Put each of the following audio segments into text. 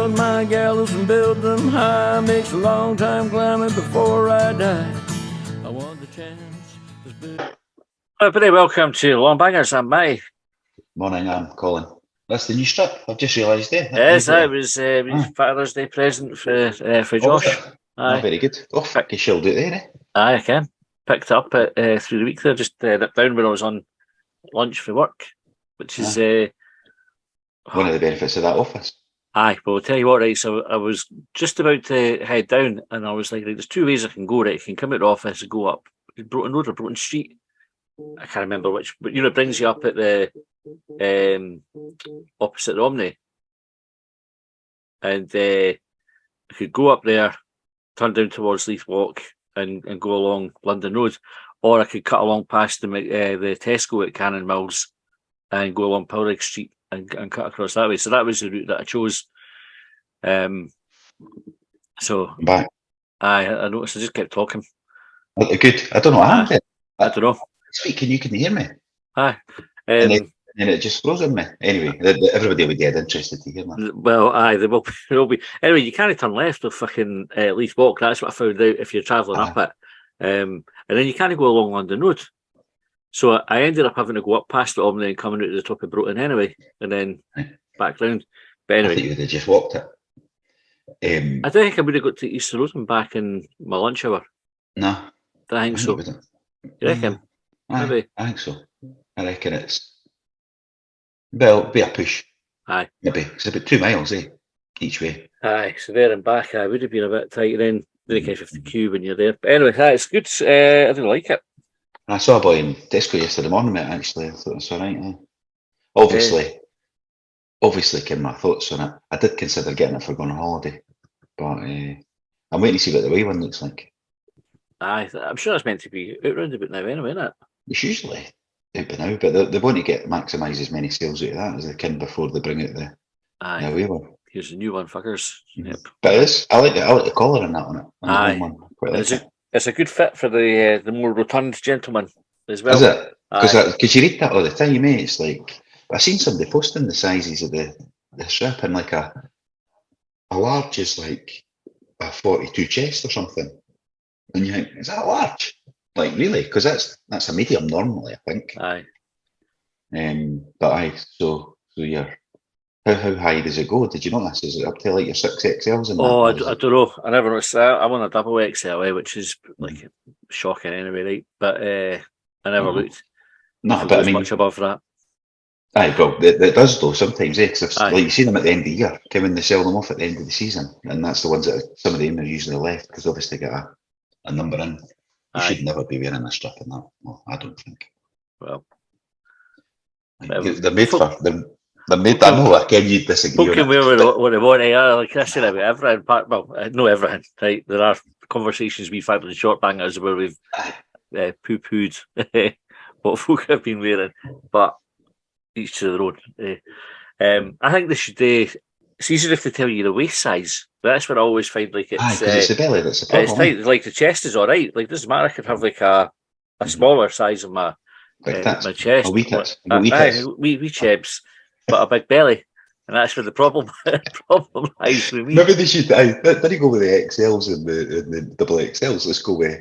build my gallows and build them high. Makes a long time climbing before I die. I want the chance. Everybody, welcome to Longbangers. I'm Matty. Morning, I'm Colin. That's the new strip. I've just realised it. Yes, that was Father's Day present for Josh. Oh, very good. Oh, fuck, you shelled it there, eh? Aye, I can. Picked up through the week there, just nipped down when I was on lunch for work, which is one of the benefits of that office. Aye, but I'll tell you what, right, so I was just about to head down and I was like, right, there's two ways I can go, right? I can come out of the office and go up Broughton Road or Broughton Street. I can't remember which, but it brings you up at the opposite the Omni. And I could go up there, turn down towards Leith Walk and go along London Road, or I could cut along past the Tesco at Cannon Mills and go along Pilrig Street and cut across that way. So that was the route that I chose. So back. I noticed I just kept talking. Good. I don't know what happened. I don't know. Speaking, you can hear me. Aye. And then it just froze on me. Anyway, everybody would be dead interested to hear that. Well, aye, there will be. Anyway, you can't turn left with fucking Leith Walk. That's what I found out if you're travelling up it. And then you can't go along London Road. So I ended up having to go up past the Omni and coming out to the top of Broughton anyway, and then back round. But anyway, I think you would have just walked it. I don't think I would have got to Easter Road and back in my lunch hour. No, I think so. You reckon? Maybe. I think so. I reckon it's be a push. Aye. Maybe it's about 2 miles, each way. Aye, so there and back, I would have been a bit tight then. Really catch the queue when you're there. But anyway, it's good. I really like it. I saw a boy in Tesco yesterday morning, mate, actually. I thought it was all right. Obviously, Kim, my thoughts on it. I did consider getting it for going on holiday, but I'm waiting to see what the away one looks like. Aye, I'm sure it's meant to be out round about now anyway, isn't it? It's usually out by now, but they want to maximise as many sales out of that as they can before they bring out the away one. Here's a new one, fuckers. Yep. But it is. I like the collar on that one. Aye. Quite like it. It's a good fit for the more rotund gentleman as well. Is it? Because you read that all the time, mate. It's like I've seen somebody posting the sizes of the strip, and like a large is like a 42 chest or something, and you think, is that a large? Like really? Because that's a medium normally, I think. Aye. But aye. So you're. How high does it go? Did you notice? Is it up to like your 6XLs? I don't know. I never noticed that. I'm on a double XL, which is like shocking anyway, right? But I never looked. No, but I mean, much above that. Aye, well, it does though sometimes, because like you see them at the end of the year, when they sell them off at the end of the season, and that's the ones that some of them are usually left because obviously get a number in. You should never be wearing a strip in that. Well, I don't think. Well, they're made for them. I know, again, you disagree. People can wear what they want. Like I said about everything. No everything. Right? There are conversations we've had with the short bangers where we've poo-pooed what folk have been wearing, but each to their own. I think they should. It's easier if they tell you the waist size. That's what I always find. Like it's the belly that's the problem. It's tight. Like the chest is all right. Like doesn't matter. I could have like a smaller size of my chest. A wee tits. Wee chebs. But a big belly, and that's where the problem lies with me. Maybe they should. Did he go with the XLs and the double XLs? Let's go with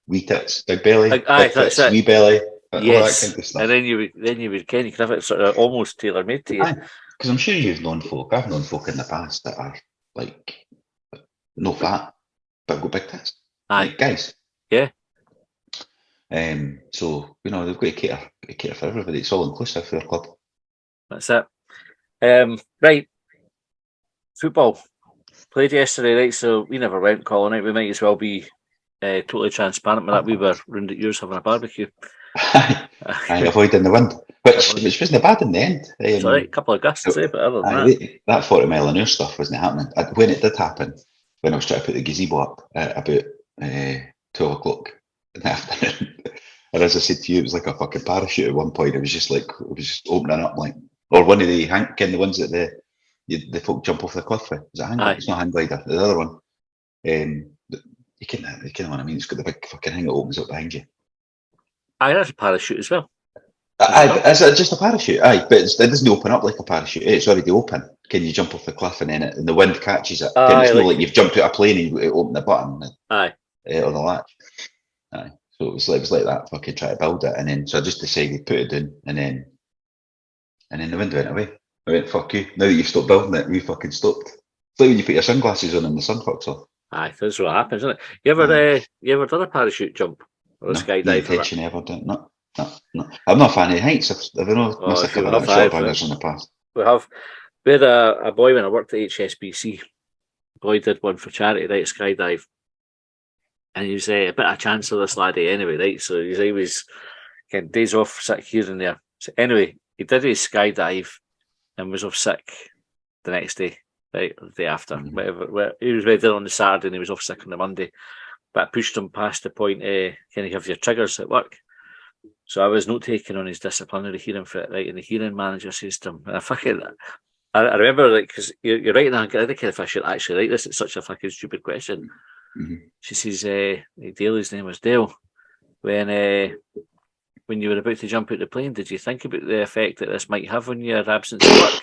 wee tits, big belly, big tits, wee belly, all that kind of stuff. And then you would Ken, you could have it sort of almost tailor made to you. Because I'm sure you've known folk. I've known folk in the past that are like no fat but got big tits. Like guys. Yeah. So they've got to cater for everybody. It's all inclusive for their club. That's it. Right. Football. Played yesterday, right? So we never went, Colin, right? We might as well be totally transparent with that. We were round at yours having a barbecue. I avoiding the wind, which wasn't bad in the end. It's all right, a couple of gusts, but other than that 40 mile an hour stuff wasn't happening. When it did happen, when I was trying to put the gazebo up at about 12 o'clock in the afternoon, and as I said to you, it was like a fucking parachute at one point. It was just opening up like, or one of the the ones that the folk jump off the cliff with. Is it a hang glider? It's not a hang glider. The other one, you can know what I mean. It's got the big fucking hang that opens up behind you. Aye, that's a parachute as well. Is it just a parachute? Aye, but it doesn't open up like a parachute. It's already open. Can you jump off the cliff and then and the wind catches it? It's not like you've jumped out of a plane and you open the button aye. Or the latch. Aye. So it was like that. Fucking try to build it, and then so I just decided put it in, and then the wind went away. I went, fuck you. Now that you've stopped building it, we fucking stopped. It's like when you put your sunglasses on and the sun fucks off. Aye, that's what happens, isn't it? You ever done a parachute jump or a skydive? No intention ever done. No. I'm not a fan of heights. I've missed a couple of short bangers in the past. We had a boy when I worked at HSBC. Boy did one for charity, right? Skydive, and he was a bit of a chance of this laddie anyway, right? So he was getting days off sick here and there. So anyway, he did his skydive and was off sick the next day, right? The day after, whatever. He was ready on the Saturday and he was off sick on the Monday. But I pushed him past the point, can you have your triggers at work? So I was note taking on his disciplinary hearing for it, right? And the hearing manager says to him, and I remember, like, because you're right now, I don't care if I should actually write this, it's such a fucking stupid question. Mm-hmm. She says, Dale's name was Dale. When you were about to jump out the plane, did you think about the effect that this might have on your absence at work?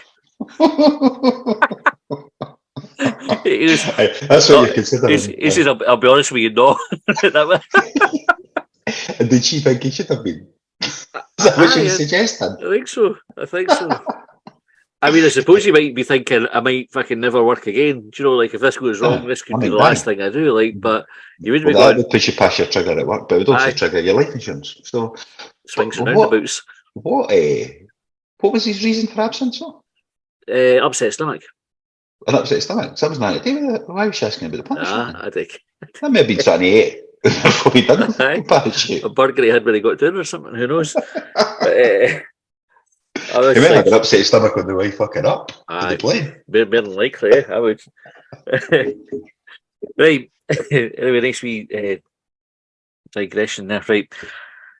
That's what you're considering. He says, I'll be honest with you, no. And did she think he should have been? Is that what she was suggesting? I think so. I mean, I suppose you might be thinking, I might fucking never work again. Do you know, like, if this goes wrong, this could be the last thing I do. Like, but you wouldn't be going... That would push you past your trigger at work, but it would also trigger your life insurance. So, swings and roundabouts. What was his reason for absence? Upset stomach. An upset stomach? Something's not to why was she asking about the punishment? I think. That may have been something he ate before he done the parachute. A burger he had when he got down or something, who knows? But, he might have an upset stomach on the way fucking up to the plane. More than likely, I would. Right. Anyway, next wee digression there. Right.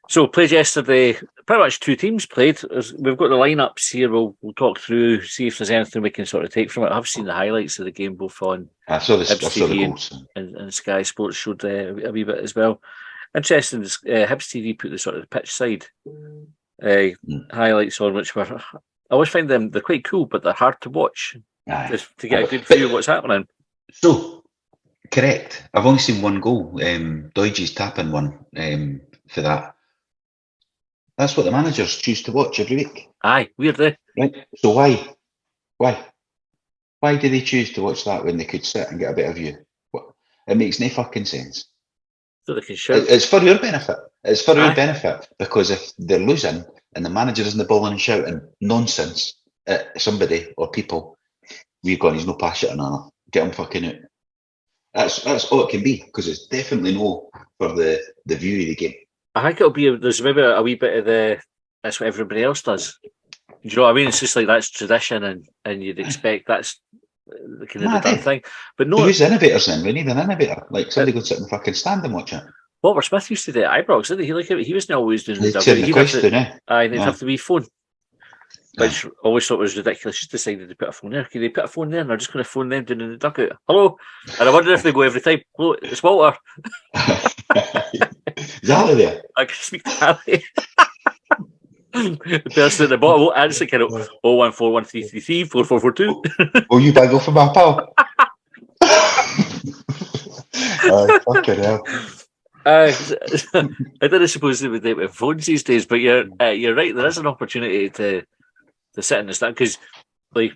So, played yesterday. Pretty much two teams played. We've got the lineups here. We'll talk through, see if there's anything we can sort of take from it. I've seen the highlights of the game both on Hibs TV and Sky Sports showed a wee bit as well. Interesting. Hibs TV put the sort of the pitch side highlights on, which were, I always find they're quite cool, but they're hard to watch just to get a good view of what's happening. So, correct. I've only seen one goal. Doidge's tapping one for that. That's what the managers choose to watch every week. Aye, weirdly. Right. So why do they choose to watch that when they could sit and get a better view? It makes no fucking sense. So they can shout. It's for your benefit. It's for your benefit, because if they're losing and the manager isn't bawling and shouting nonsense at somebody or people, we've gone, he's no passionate enough. Get him fucking out. That's all it can be, because it's definitely no for the view of the game. I think it'll be, there's maybe a wee bit of that's what everybody else does. Do you know what I mean? It's just like that's tradition and you'd expect that's the kind of the done thing. But no. Who's innovators then? We need an innovator. Like somebody go sit in the fucking stand and watch it. Walter Smith used to do it at Ibrox, didn't he? He wasn't always doing the W. He'd have to be phone. Which I always thought was ridiculous. Just decided to put a phone there. Can they put a phone there? And they're just going to phone them down in the dugout. Hello? And I wonder if they go every time. Hello, it's Walter. Is Ali there? I can speak to Ali. The person at the bottom will answer kind of 01413334442. Oh, you bag off for my pal. Fucking hell. I didn't suppose they would do it with phones these days, but you're right. There is an opportunity to sit in the stand, because, like,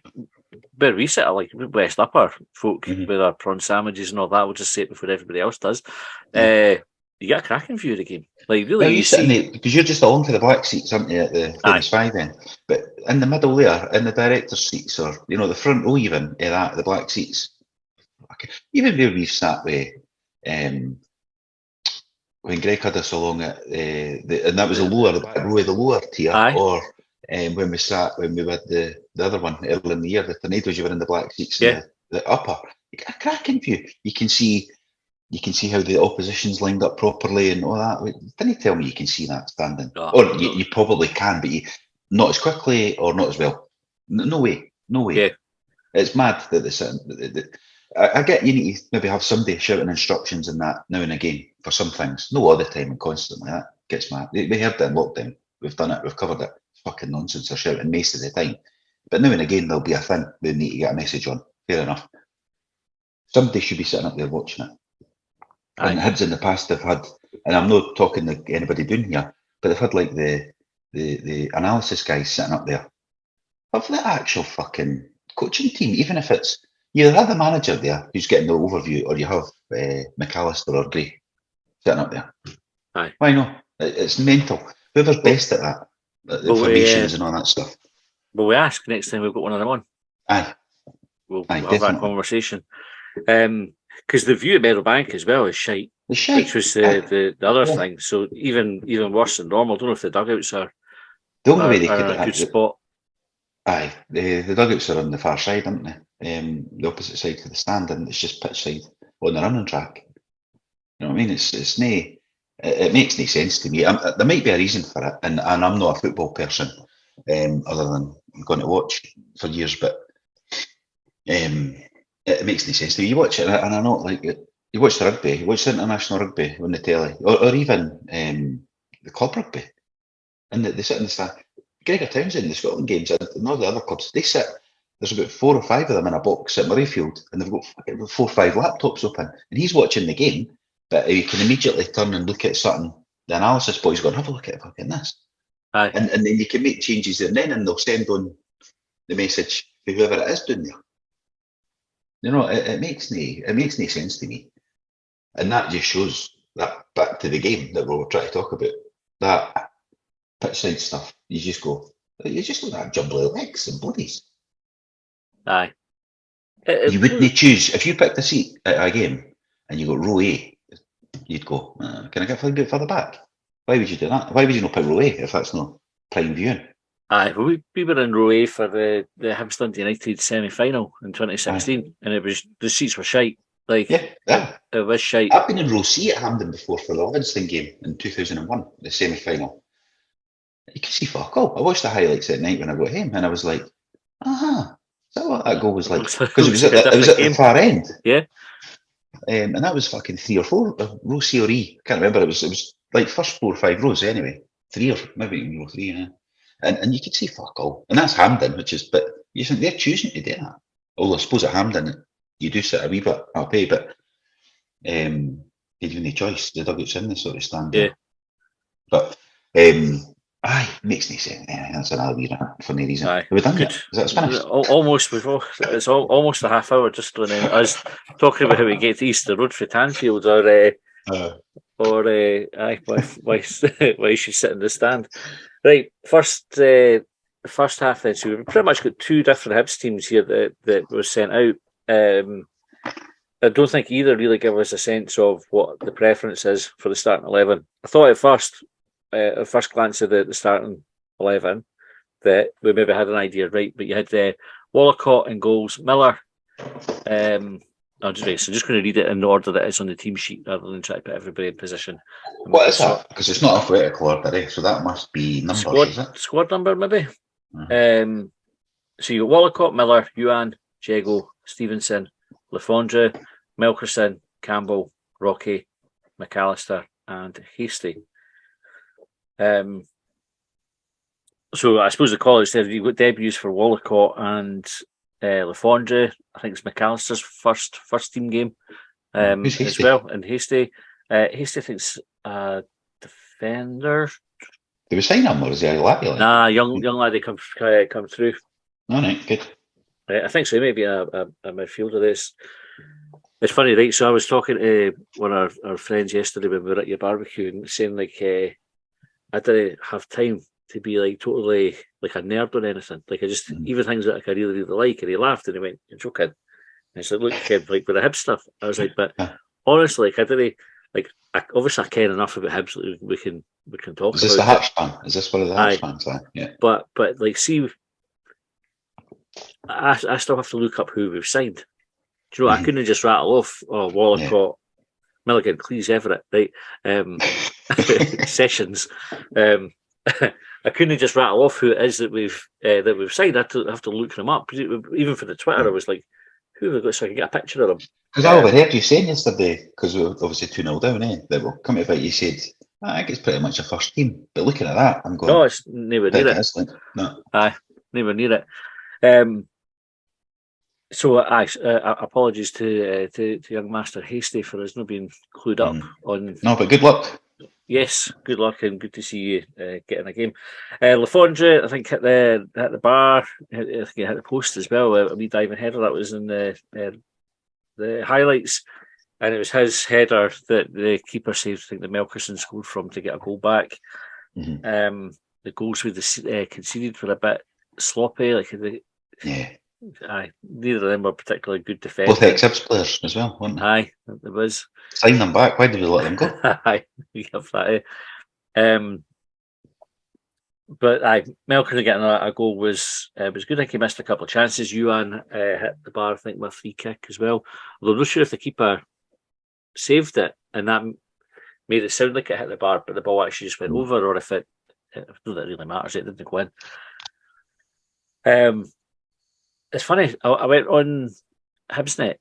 where we sit, like West Upper folk with our prawn sandwiches and all that, we'll just say it before everybody else does. You get a cracking view of the game. Like, really, you sit in the, because you're just along to the black seats, aren't you, at the famous 5 then? But in the middle there, in the director's seats, or the front row even, the black seats, even where we've sat with. When Greg had us along at and that was the back row of the lower tier, or when we had the other one early in the year, the Tornadoes, you were in the black seats, in the upper. You get a cracking view. You can see how the opposition's lined up properly and all that. Didn't tell me you can see that standing, you probably can, but not as quickly or not as well. No way. Yeah. It's mad that they sit. I get you need to maybe have somebody shouting instructions in that now and again for some things. No all the time and constantly. That gets mad. We heard that in lockdown. we've done it, we've covered it. It's fucking nonsense. They're shouting most of the time. But now and again, there'll be a thing they need to get a message on. Fair enough. Somebody should be sitting up there watching it. And Hibs in the past have had, and I'm not talking to anybody doing here, but they've had like the analysis guys sitting up there of the actual fucking coaching team, even if it's, you either have the manager there who's getting the overview, or you have McAllister or Gray sitting up there. Aye. Why not? It's mental. Whoever's best at that, the information and all that stuff. But we ask next time we've got one of them on. Aye. We'll Aye, have definitely. that conversation. Because the view at Meadowbank as well is shite. The shite. Which was the other thing. So even worse than normal. I don't know if the dugouts are the only way they in could a good spot. Aye, the dugouts are on the far side, aren't they? The opposite side to the stand, and it's just pitch side on the running track. You know what I mean? It's nae, it makes no sense to me. There might be a reason for it, and I'm not a football person, other than going to watch for years, but it makes no sense to me. You watch it, and I know, like, you watch the rugby, you watch the international rugby on the telly, or even the club rugby, and they sit in the stand. Gregor Townsend, the Scotland games, and all the other clubs, they sit, there's about 4 or 5 of them in a box at Murrayfield, and they've got 4 or 5 laptops open, and he's watching the game, but he can immediately turn and look at something. The analysis boy's going, have a look at fucking this. Aye. And then you can make changes there and then, and they'll send on the message to whoever it is doing there. You know, it makes no sense to me. And that just shows that, back to the game that we were trying to talk about, that pitch side stuff, you just look at jumbly legs and bodies. Aye. You wouldn't choose, if you picked a seat at a game and you got row A, you'd go, can I get a bit further back? Why would you do that? Why would you not pick row A if that's not prime viewing? Aye, well, we were in row A for the Hibs Dundee United semi-final in 2016, and it was, the seats were shite. Like, yeah. It was shite. I've been in row C at Hampden before for the Livingston game in 2001, the semi-final. You can see fuck all. I watched the highlights at night when I got home, and I was like, is that what that goal was like? Because it was at the far end. Yeah. And that was fucking 3 or 4, row C or E. I can't remember. It was like first 4 or 5 rows anyway. 3 or maybe even row 3, yeah. And you could see fuck all. And that's Hampden, but they're choosing to do that. Although I suppose at Hampden, you do sit a wee bit up, but you have no choice. The dugout's in the sort of stand there. But makes no sense. That's another wee rant for no reason. Have we done it? Is that finished? Almost before. It's almost a half hour just on us talking about how we get to Easter Road for Tanfield, why you should sit in the stand. Right, first half then. So we've pretty much got 2 different Hibs teams here that were sent out. I don't think either really give us a sense of what the preference is for the starting 11. I thought at first glance at the starting 11 that we maybe had an idea, right? But you had Wallacott in goals, Miller. So just going to read it in the order that is on the team sheet rather than try to put everybody in position. What is that? Because it's not alphabetical order, so that must be numbers, is it? Squad number, maybe. Mm-hmm. So you got Wallacott, Miller, Yuan, Jago, Stevenson, Lefondre, Melkerson, Campbell, Rocky, McAllister, and Hasty. So I suppose the call-outs there, you've got debuts for Wallacott and Lefondre. I think it's McAllister's first team game as well. And Hasty. Hasty thinks defender. Did we sign him, or is he a laddie? Nah, young laddie come through. All right, good. I think so. Maybe a midfielder. It's funny, right? So I was talking to one of our friends yesterday when we were at your barbecue and saying like I didn't have time to be like totally like a nerd on anything. Like I just even things that I really like. And he laughed and he went, "You're joking." And I said, "Look, Kev, like with the Hibs stuff." I was like, "But honestly, like I didn't like. Obviously, I care enough about Hibs that we can talk." Is this the Hearts fan? Is this one of the Hearts fans? Yeah. But like, see, I still have to look up who we've signed. Do you know? I couldn't just rattle off Wallacott, Milligan, Cleese, Everett, right? Sessions. I couldn't just rattle off who it is that we've signed. I have to look them up. Even for the Twitter, I was like, who have we got so I can get a picture of them? Because I overheard you saying yesterday, because we were obviously 2-0 down, that we'll come to fight. You said I think it's pretty much a first team. But looking at that, I'm No, going, it's nowhere I think near it it. is, like, no. Aye, nowhere near it. So, apologies to young Master Hasty for us not being clued up on. No, but good luck. Yes, good luck and good to see you getting a game. Lafondre, I think hit the bar. I think he hit the post as well. A wee diving header that was in the highlights, and it was his header that the keeper saved. I think the Melkerson scored from to get a goal back. The goals we conceded were a bit sloppy. Neither of them were particularly good defending. Both ex-Hibs players as well, weren't they? Aye, there was. Sign them back. Why did we let them go? Aye, we have that. But Melker getting a goal was good. I think he missed a couple of chances. Yuan hit the bar, I think, with a free kick as well. Although I'm not sure if the keeper saved it, and that made it sound like it hit the bar, but the ball actually just went over, or if it, I don't think it really matters. It didn't go in. It's funny. I went on Hibsnet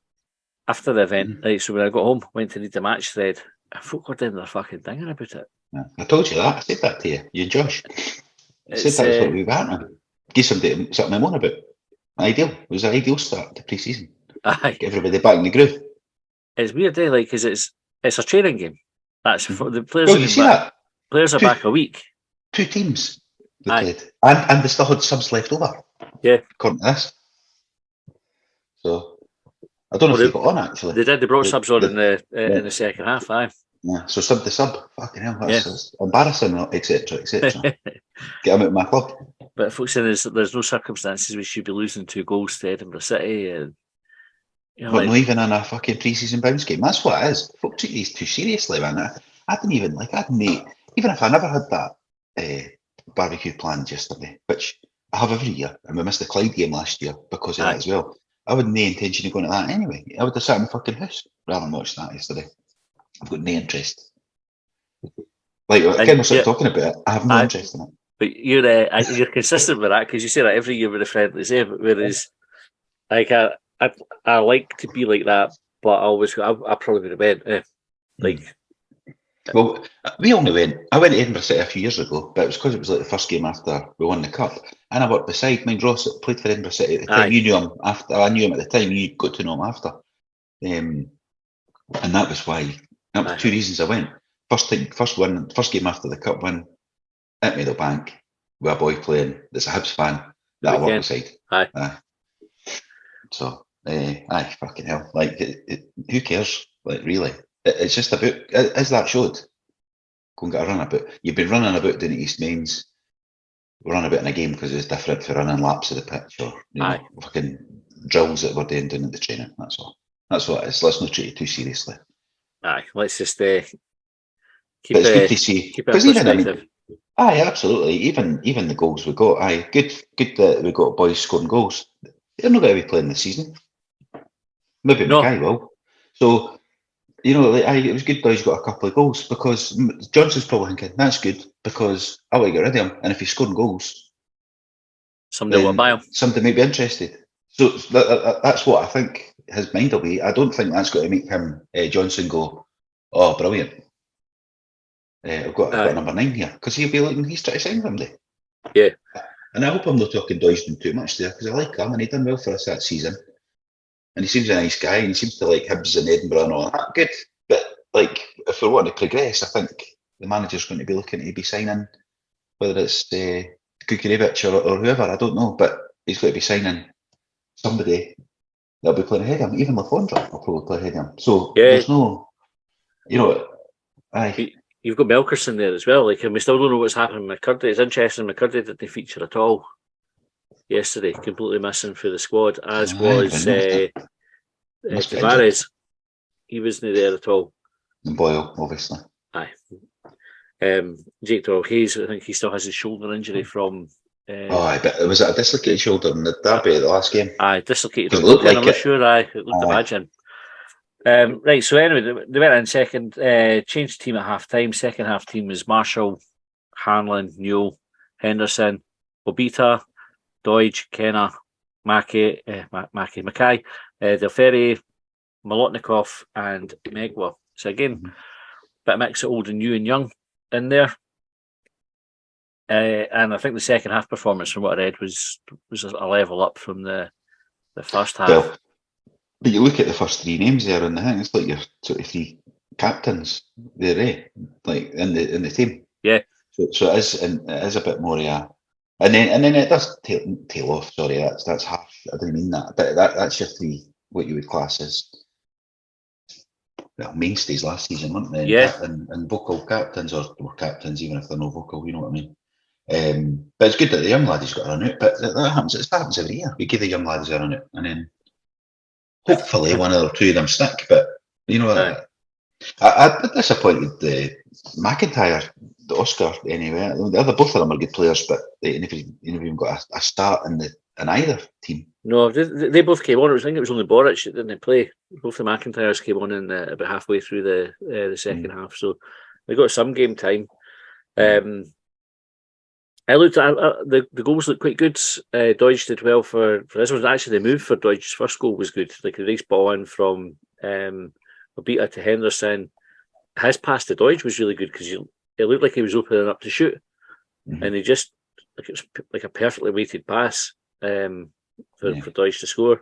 after the event, right? So when I got home, went to read the match thread, and folk were doing their fucking thing about it. Yeah. I told you that. I said that to you. You and Josh. I said that was what we were happening. Give somebody something I'm on about. Ideal. It was an ideal start to pre-season. Aye. Get everybody back in the groove. It's weird, like, because it's a training game. That's for the players. Oh, you see that? Players are back a week. 2 teams they played, and they still had subs left over. Yeah, according to this. So I don't know if they got on actually. They did. They brought subs on in the second half. Aye. Yeah. So sub the sub. Fucking hell, that's embarrassing, etc., etc. Get them out of my club. But folks saying there's no circumstances we should be losing 2 goals to Edinburgh City, and but not even in a fucking pre-season bounce game. That's what it is. Folk take these too seriously, man. I didn't even even if I never had that barbecue planned yesterday, which I have every year, and we missed the Clyde game last year because of that as well. I had no intention of going to that anyway. I would have sat in the fucking house rather than watch that yesterday. I've got no interest. Like again, we're sort of talking about it. I have no interest in it. But you're consistent with that because you say that every year with the friendlies. Whereas, like I like to be like that, but I probably would have went. Well, we only went. I went to Edinburgh City a few years ago, but it was because it was like the first game after we won the cup, and I worked beside. Mind Ross played for Edinburgh City at the time. You knew him after. I knew him at the time. You got to know him after, and that was why. That was 2 reasons I went. First game after the cup win at Meadowbank with a boy playing that's a Hibs fan that I worked beside. So, fucking hell. Like, who cares? Like, really? It's just about, as that showed, go and get a run about. You've been running about down at East Mains. We're running about in a game because it's different for running laps of the pitch or fucking drills that we're doing the training. That's all. That's what it is. Let's not treat it too seriously. Let's just keep but it's good to see. Keep it in perspective. Absolutely. Even the goals we got. Good that we got boys scoring goals. They're not going to be playing this season. Maybe Mackay will. So, it was good boys got a couple of goals because Johnson's probably thinking, that's good because I want to get rid of him. And if he's scoring goals, somebody will buy him. Somebody may be interested. So that's what I think his mind will be. I don't think that's going to make him, Johnson, go, oh, brilliant. I've got number 9 here because he'll be looking, he's trying to sign somebody. Yeah. And I hope I'm not talking Doyston too much there because I like him and he done well for us that season. And he seems a nice guy and he seems to like Hibs and Edinburgh and all that. Good. But like, if we're wanting to progress, I think the manager's going to be looking to be signing, whether it's Kukurevich or whoever, I don't know, but he's going to be signing somebody that'll be playing ahead of him. Even Lafondre will probably play ahead of him. So there's no, You've got Melkerson there as well, and we still don't know what's happening with McCurdy. It's interesting, McCurdy didn't feature at all yesterday, completely missing for the squad, as was Tavares. He wasn't there at all. And Boyle, obviously. Jake Doyle-Hayes, I think he still has his shoulder injury from... but was it a dislocated shoulder in the derby at the last game? Dislocated. It looked like I'm not sure. It looked a badge in. Right, so anyway, they went in second, changed team at half time. Second half team was Marshall, Hanlon, Newell, Henderson, Obita, Doige, Kenna, Mackay, Del Ferry, Molotnikov, and Megwa. So again, bit of mix of old and new and young. in there. And I think the second half performance, from what I read, was a level up from the first half. Well, but you look at the first three names there, and I think it's like your sort of three captains there, like in the team. Yeah. So it is a bit more, yeah. And then it does tail off. Sorry, that's harsh. I didn't mean that. But that's your three, what you would class as mainstays last season, weren't they? Yeah. And vocal captains, or were captains, even if they're no vocal, you know what I mean? But it's good that the young laddies got a run out. But that happens. It happens every year. We give the young laddies a run out, and then hopefully one or two of them stick. But you know, I'm disappointed. McIntyre, the Oscar, anyway. The other both of them are good players, but they never even got a start in either team. No, they both came on. I think it was only Boric that didn't play. Both the McIntyres came on in about halfway through the second half, so they got some game time. I looked at the goals looked quite good. Deutsch did well for this one. Actually, the move for Deutsch's first goal was good. Like a nice ball in from Obita to Henderson. His pass to Deutsch was really good because it looked like he was opening up to shoot, and he just it was like a perfectly weighted pass for Deutsch to score.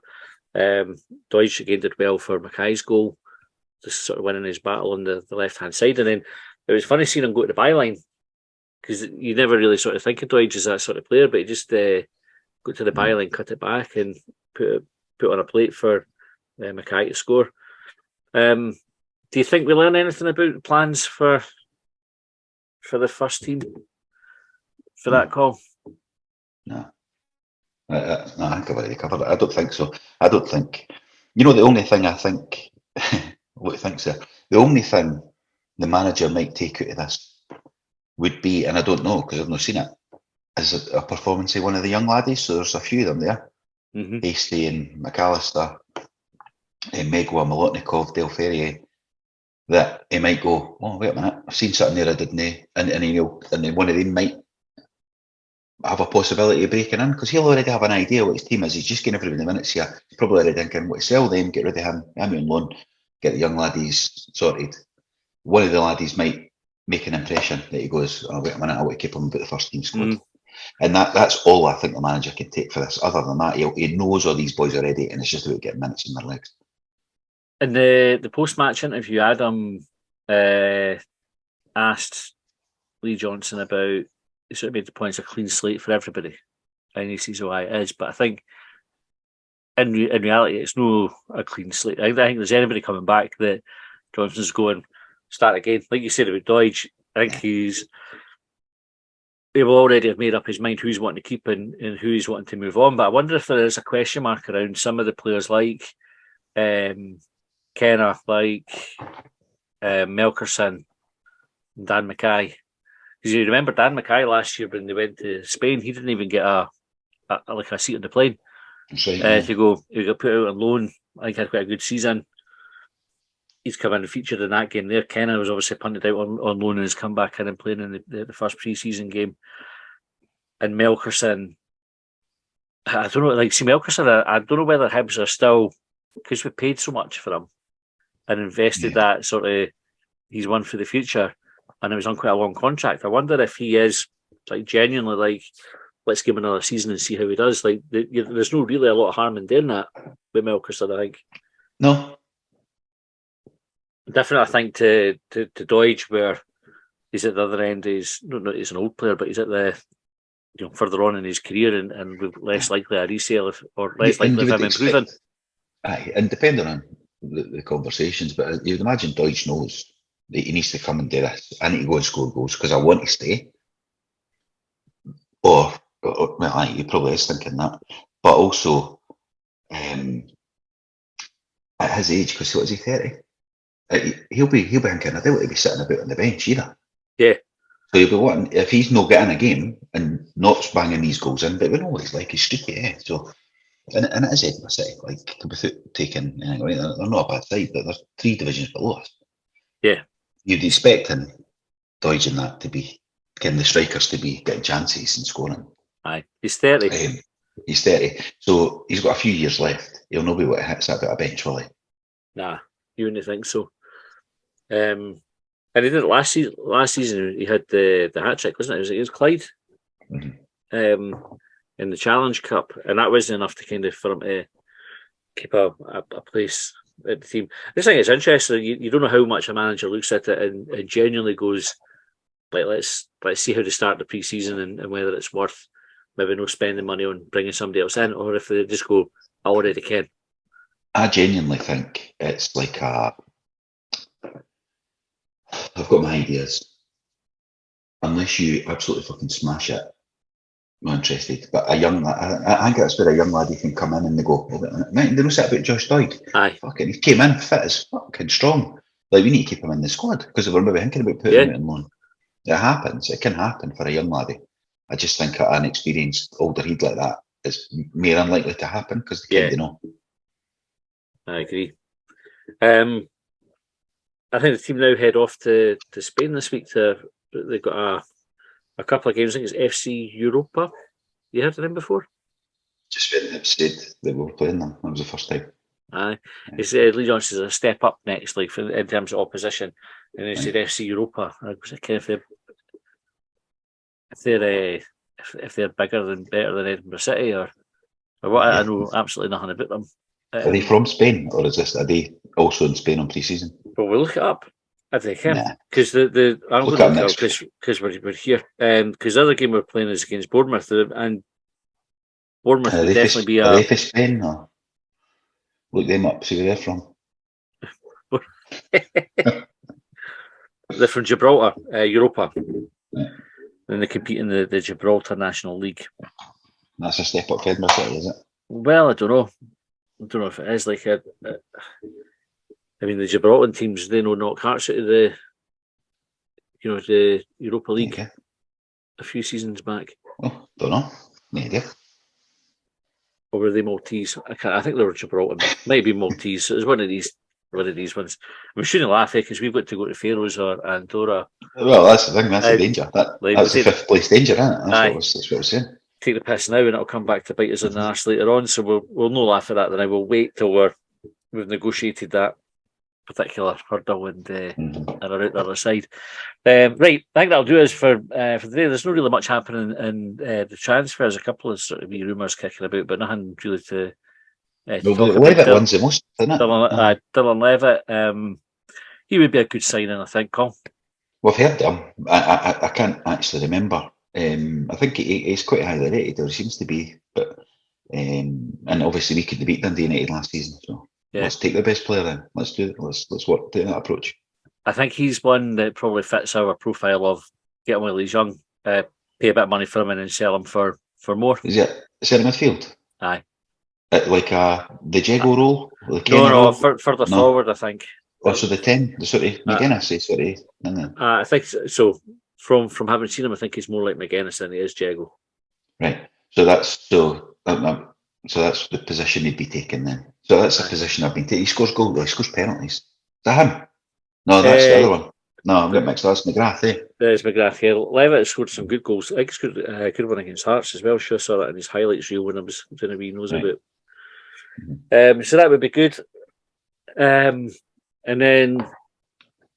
Deutsch again did well for Mackay's goal, just sort of winning his battle on the left hand side, and then it was funny seeing him go to the byline. Because you never really sort of think of Deutsch as that sort of player, but he just got to the byline, cut it back, and put on a plate for Mackay to score. Do you think we learn anything about plans for the first team for that call? No. I think I've already covered it. I don't think so. I don't think. You know, the only thing I think, what he thinks there, the only thing the manager might take out of this would be, and I don't know because I've not seen it, is a performance of one of the young laddies. So there's a few of them there. Hasty and McAllister, and Megwa, Molotnikov, Del Ferrier, that he might go, oh, wait a minute, I've seen something there I didn't know. And then one of them might have a possibility of breaking in because he'll already have an idea what his team is. He's just getting everybody the minutes here. He's probably already thinking, what to sell them, get rid of him, I'm on loan, get the young laddies sorted. One of the laddies might make an impression that he goes, oh, wait a minute, I want to keep him about the first team squad. And that's all I think the manager can take for this. Other than that, he knows all these boys already, and it's just about getting minutes in their legs. In the post-match interview, Adam asked Lee Johnson about, he sort of made the point it's a clean slate for everybody. And he sees why it is. But I think in reality, it's no a clean slate. I think there's anybody coming back that Johnson's going, start again. Like you said about Deutsch, I think he will already have made up his mind who he's wanting to keep and who he's wanting to move on. But I wonder if there is a question mark around some of the players like Kenner, like Melkerson, and Dan Mackay. Because you remember Dan Mackay last year when they went to Spain, he didn't even get a seat on the plane. Right, he got put out on loan. I think he had quite a good season. He's come in and featured in that game there. Kenner was obviously punted out on loan and has come back in and playing in the first pre-season game. And Melkerson, I don't know, Melkerson, I don't know whether Hibs are still, because we paid so much for him and invested that sort of, he's one for the future, and it was on quite a long contract. I wonder if he is genuinely let's give him another season and see how he does. There's no really a lot of harm in doing that with Melkerson, I think. No. Different, I think, to Deutsch, where he's at the other end. He's an old player, but he's at the further on in his career and with less likely a resale or less likely of him improving. Aye, and depending on the conversations, but you'd imagine Deutsch knows that he needs to come and do this. I need to go and score goals because I want to stay. Or well, he probably is thinking that, but also at his age, because what is he, 30? He'll be thinking, I don't want to be sitting about on the bench either. Yeah. So he'll be wanting, if he's not getting a game and not banging these goals in, but we know what he's like, he's streaky, So, and it is Edinburgh City, without taking anything away, they're not a bad side, but they're 3 divisions below us. Yeah. You'd expect him, dodging that, to be getting the strikers to be getting chances and scoring. Aye, he's 30. He's 30, so he's got a few years left. He'll not be able to sit about a bench, will he? Nah, you wouldn't think so. And And he did it last season. Last season, he had the hat trick, wasn't it? It was Clyde in the Challenge Cup, and that wasn't enough to kind of for him to keep a place at the team. I just think it's interesting. You don't know how much a manager looks at it and genuinely goes, like, let's see how to start the pre-season and whether it's worth maybe no spending money on bringing somebody else in, or if they just go, I already can. I genuinely think it's like I've got my ideas. Unless you absolutely fucking smash it, I'm not interested. But I think that's where a young laddie can come in and they go, they don't say about Josh Doig. Aye. Fucking, he came in fit as fucking strong. Like, we need to keep him in the squad because we're maybe thinking about putting him out on loan. It happens. It can happen for a young laddie. I just think an experienced older head like that is more unlikely to happen because they kind of know. I agree. I think the team now head off to Spain this week. They've got a couple of games. I think it's FC Europa. You heard of them before? Just when Hibs said that we were playing them. That was the first time. Aye. It's Lee Johnson is a step up next, like in terms of opposition. And they said FC Europa. Was it kind of if they're bigger and better than Edinburgh City or what? Yeah. I know absolutely nothing about them. Are they from Spain, or are they also in Spain on pre-season? Well, we'll look it up if they can, because I'm going to look it up because we're here. Because the other game we're playing is against Bournemouth, and Bournemouth would definitely be Are they for Spain? Or? Look them up, see where they're from. They're from Gibraltar, Europa. Yeah. And they compete in the Gibraltar National League. That's a step up for Edinburgh City, is it? Well, I don't know. I don't know if it is like I mean, the Gibraltar teams, they knock Hearts out of the Europa League a few seasons back. Oh, don't know. No idea. Or were they Maltese? I think they were Gibraltar. Maybe Maltese. It was one of these ones. We shouldn't laugh because we've got to go to Faroes or Andorra. Well, that's the thing. That's the danger. That's the fifth place danger, isn't it? That's what I was saying. Take the piss now, and it'll come back to bite us in the arse later on. So we'll no laugh at that. Then I will wait till we've negotiated that particular hurdle and are out the other side. Right, I think that'll do us for the day. There's not really much happening in the transfers. A couple of sort of wee rumours kicking about, but nothing really to talk about. Levitt one's the most, isn't it? Dylan Levitt. He would be a good signing, I think, Colin. Well, I've heard him. I can't actually remember. I think he's quite highly rated, or he seems to be. But and obviously we couldn't beat Dundee United last season, so let's take the best player then. Let's do it. Let's work to that approach. I think he's one that probably fits our profile of get him while he's young, pay a bit of money for him, and then sell him for more. Is it centre midfield? Aye. Like the Jago role? No, further forward, I think. Oh, so the 10, the sort of McGuinness, I think so. From having seen him, I think he's more like McGuinness than he is Jago. Right. So that's the position he'd be taking then. So that's the position I've been taking. He scores goals, he scores penalties. Is that him? No, that's the other one. No, I'm getting mixed up. That's McGrath, eh? There's McGrath here. Levitt scored some good goals. I think he scored a good one against Hearts as well. Sure, saw that in his highlights reel when I was doing a wee nose about. So that would be good. And then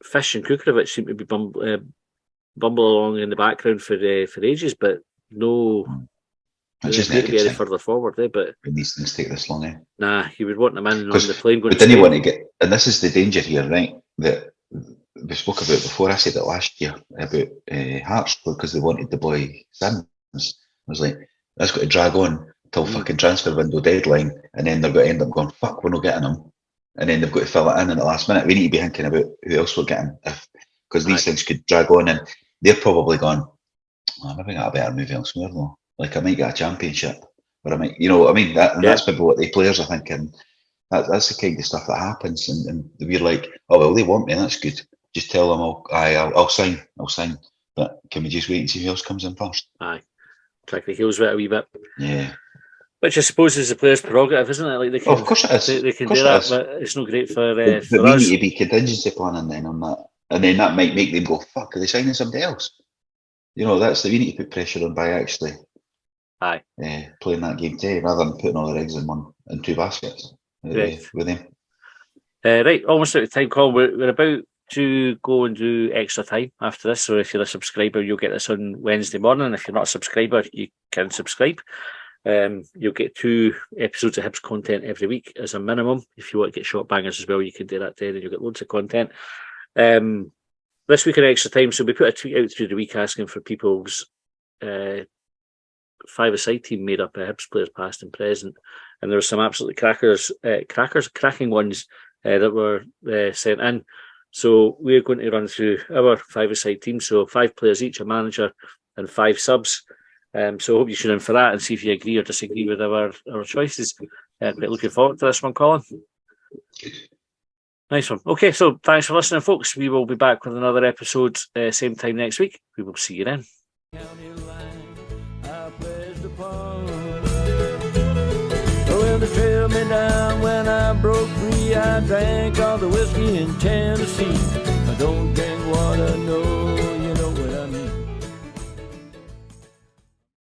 Fish and Kukovic seem to be bumble along in the background for ages, but no, just need to be any further forward there. But when these things take this long, nah, you would want them in on the plane going. But didn't want to get, and this is the danger here, right? That we spoke about before. I said it last year about Hearts because they wanted the boy Sims. I was like, that's got to drag on till fucking transfer window deadline, and then they're going to end up going, fuck, we're not getting him, and then they've got to fill it in at the last minute. We need to be thinking about who else we're getting because these things could drag on, and they're probably gone, maybe got a better move elsewhere though. Like I might get a championship, or I might, what I mean? That's maybe what the players are thinking. That's the kind of stuff that happens, and we're like, oh well, they want me, that's good. Just tell them I'll sign. But can we just wait and see who else comes in first? Aye, track the heels a wee bit. Yeah. Which I suppose is the player's prerogative, isn't it? Like they can, of course it is. They can do that, but it's not great for but for we us. need to be contingency planning then on that, and then that might make them go, fuck, are they signing somebody else? We need to put pressure on by actually playing that game today rather than putting all their eggs in two baskets with them. Right, almost out of time, Colin. We're about to go and do extra time after this. So if you're a subscriber, you'll get this on Wednesday morning. If you're not a subscriber, you can subscribe. You'll get 2 episodes of Hibs content every week as a minimum. If you want to get short bangers as well, you can do that then, and you'll get loads of content. This week in extra time, so we put a tweet out through the week asking for people's 5-a-side team made up of Hibs players past and present, and there were some absolutely cracking ones that were sent in. So we're going to run through our 5-a-side team, so 5 players each, a manager and 5 subs. So I hope you tune in for that and see if you agree or disagree with our choices. Quite looking forward to this one, Colin. Nice one. Okay, so thanks for listening, folks. We will be back with another episode same time next week. We will see you then. Well, they trailed me down when I broke free. I drank all the whiskey in Tennessee. I don't drink water, no.